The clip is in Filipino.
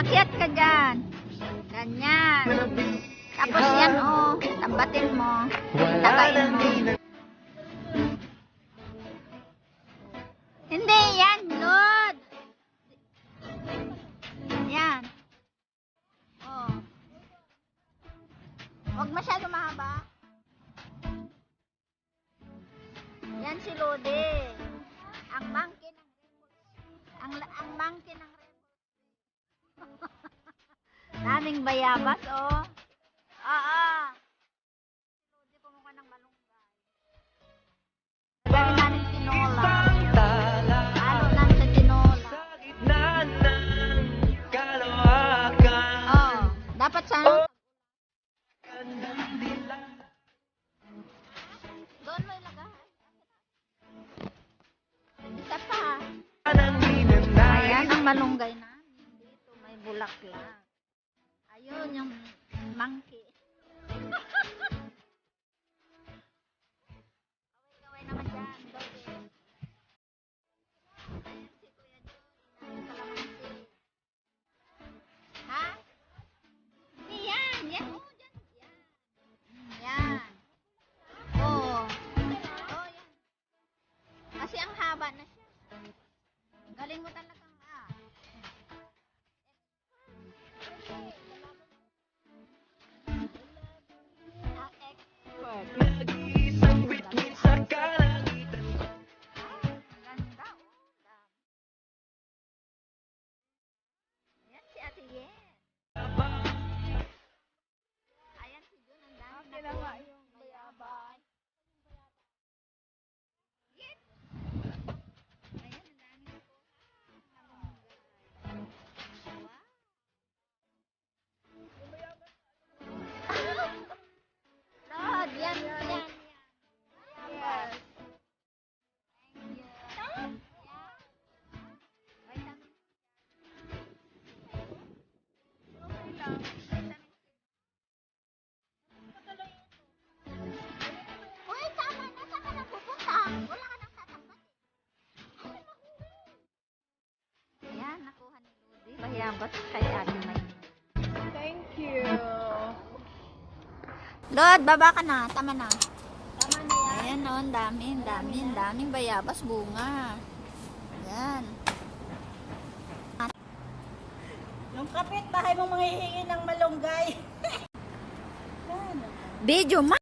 Umakyat ka dyan. Ganyan. Tapos yan, oh. Tambatin mo. Tagain mo. Hindi, yan. Load. Yan. Oh. Huwag masyado mahaba. Yan si Lodi. Ang monkey ng ang monkey ng daming bayabas, oh. Oo. Lodi, kumuha ng malunggay. Gawin natin tinola. Ano lang sa tinola. Oh, dapat sana doon mo ilagay. Isa pa. Ayan ang malunggay namin. Dito may bulaklak. Ayun yung monkey. Kaway-kaway naman dyan. Doge. Ayan si Kuya Joey. Ang kalamansi. Ha? Hindi yan. Yan. Oh, dyan. Yan. Yan. Oh. Oh, yan. Kasi ang haba na siya. Galing mo talagang expert. Nag-iisang bituin sa kalangitan. Ganda, oh. Ayan si Ate Yen. Ayan si Jun. Ang dami na po. Yung bayabas. Yes. Ayan, ang dami na po. Rod, yan, yan, yan. Yes. Thank you. Yeah. Vitamin. Okay lang. Vitamin. Uy, tama na. Saan ka na pupunta? Wala ka nang tatambat eh. Ay, nakuha. Ayan, nakuha ni Lodi. Bayabas kay Ate May. Thank you. Lord, baba ka na. Tama na. Tama na yan. Ayan o, ang daming bayabas bunga. Ayan. Yung kapitbahay mong manghihingi ng malunggay. Video ma.